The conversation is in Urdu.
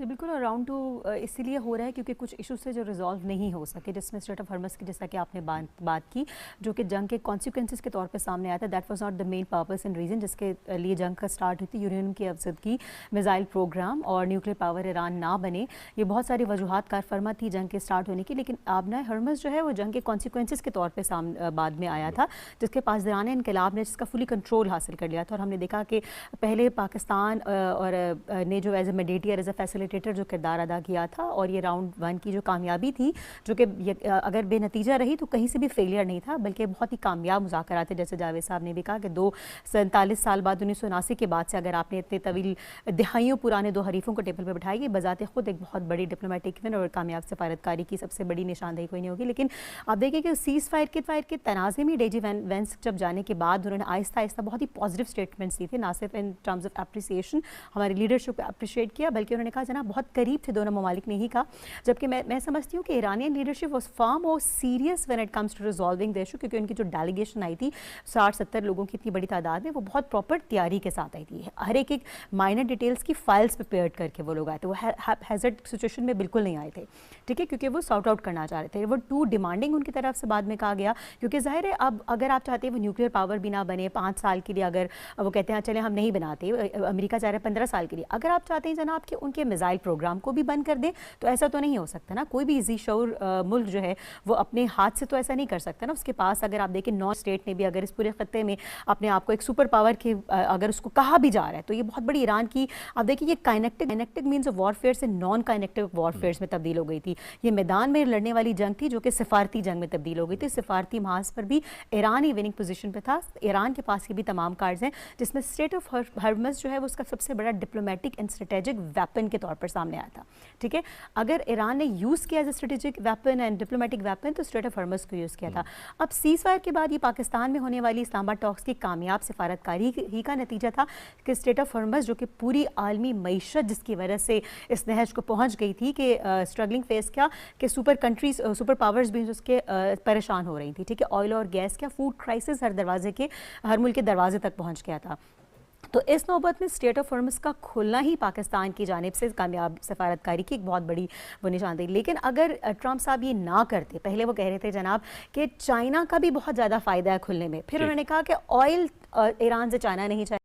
جی بالکل، اور راؤنڈ 2 اسی لیے ہو رہا ہے کیونکہ کچھ ایشوز سے جو ریزالو نہیں ہو سکے، جس میں اسٹریٹ آف ہرمز کی جیسا کہ آپ نے بات کی، جو کہ جنگ کے کانسیکوینسز کے طور پہ سامنے آیا تھا. That was not the main purpose and reason جس کے لیے جنگ کا سٹارٹ ہوئی تھی. یورینیم کی افزودگی، میزائل پروگرام اور نیوکلیر پاور ایران نہ بنے، یہ بہت ساری وجوہات کار فرما تھی جنگ کے سٹارٹ ہونے کی. لیکن آبنائے ہرمز جو ہے وہ جنگ کے کانسیکوینسز کے طور پہ بعد میں آیا تھا، جس کے پاسداران انقلاب نے جس کا فلی کنٹرول حاصل کر لیا تھا. اور ہم نے دیکھا کہ پہلے پاکستان اور نے جو as a mediator, as a facilitator جو کردار ادا کیا تھا، اور یہ راؤنڈ 1 کی جو کامیابی تھی، جو کہ اگر بے نتیجہ رہی تو کہیں سے بھی فیلئر نہیں تھا بلکہ بہت ہی کامیاب مذاکرات تھے. جیسے جاوید صاحب نے بھی کہا کہ 47 سال بعد 1979 کے بعد سے اگر آپ نے اتنے طویل دہائیوں پرانے دو حریفوں کو ٹیبل پہ بٹھائی، یہ بذات خود ایک بہت بڑی ڈپلومیٹک ون اور کامیاب سفارتکاری کی سب سے بڑی نشاندہی کوئی نہیں ہوگی. لیکن آپ دیکھیں کہ سیز فائر کے تنازع میں ڈی جی وینس جب جانے کے بعد انہوں نے آہستہ آہستہ بہت ہی پازیٹیو اسٹیٹمنٹس دی تھے، نہ صرف ان ٹرمز آف اپریسیشن ہماری لیڈرشپ کو اپریشیٹ کیا، بلکہ انہوں نے کہا جناب بہت قریب تھے دونوں ممالک نے ہی کہا. جبکہ میں سمجھتی ہوں کہ Iranian leadership was far more serious when it comes to resolving the issue, کیونکہ ان کی جو ڈیلیگیشن آئی تھی 60-70 لوگوں کی اتنی بڑی تعداد میں، وہ بہت پراپر تیاری کے ساتھ آئی تھی. ہر ایک مائنر ڈیٹیلز کی فائلز پریپیئرڈ کر کے وہ لوگ آئے تھے. وہ ہیزرڈ سچویشن میں بالکل نہیں آئے تھے، ٹھیک ہے، کیونکہ وہ سارٹ آؤٹ کرنا چاہ رہے تھے. وہ ٹو ڈیمانڈنگ ان کی طرف سے بعد میں کہا گیا، کیونکہ ظاہر ہے اب اگر آپ چاہتے ہیں وہ نیوکلیر پاور بھی نہ بنے 5 سال کے لیے، اگر وہ کہتے ہیں چلیں ہم نہیں بناتے، امریکہ چاہ رہے ہیں 15 سال کے لیے، اگر آپ چاہتے ہیں جناب کہ ان کے میزائل پروگرام کو بھی بند کر دیں تو ایسا تو نہیں ہو سکتا نا. کوئی بھی ذی شعور ملک جو ہے وہ اپنے ہاتھ سے تو ایسا نہیں کر سکتا نا. اس کے پاس اگر آپ دیکھیں نارتھ اسٹیٹ نے بھی اگر اس پورے خطے میں اپنے آپ کو ایک سپر پاور کے اگر اس کو کہا بھی جا رہا ہے تو یہ بہت بڑی ایران کی، آپ دیکھیں یہ کائنیکٹک مینز آف وارفیئر سے نان کائنیکٹک وارفیئرز میں تبدیل ہو گئی تھی. یہ میدان میں لڑنے والی جنگ تھی جو کہ سفارتی جنگ میں تبدیل ہو گئی تھی. سفارتی محاذ پر بھی ایران ہی وننگ پوزیشن پہ تھا. ایران کے پاس یہ بھی تمام کارڈز ہیں، جس میں اسٹریٹ آف ہرمز جو ہے وہ اس کا سب سے بڑا ڈپلومیٹک اینڈ اسٹریٹجک ویپن کے طور پر سامنے آیا تھا. ٹھیک ہے، اگر ایران نے یوز کیا as a strategic weapon and diplomatic weapon تو اسٹریٹ آف ہرمز کو یوز کیا تھا. اب سیز فائر کے بعد یہ پاکستان میں ہونے والی اسلام آباد ٹاکس کی کامیاب سفارتکاری ہی کا نتیجہ تھا کہ اسٹریٹ آف ہرمز جو کہ پوری عالمی معیشت جس کی وجہ سے اس نہج کو پہنچ گئی تھی کہ اسٹرگلنگ فیس کیا کہ سپر پاورز بھی اس کے پریشان ہو رہی تھی. ٹھیک ہے، آئل اور گیس کیا فوڈ کرائسس ہر ملک کے دروازے تک پہنچ گیا تھا. تو اس نوبت میں اسٹریٹ آف ہرمز کا کھلنا ہی پاکستان کی جانب سے کامیاب سفارتکاری کی ایک بہت بڑی وہ نشاندہی. لیکن اگر ٹرمپ صاحب یہ نہ کرتے، پہلے وہ کہہ رہے تھے جناب کہ چائنا کا بھی بہت زیادہ فائدہ ہے کھلنے میں، پھر انہوں نے کہا کہ آئل ایران سے چائنا نہیں چاہیے.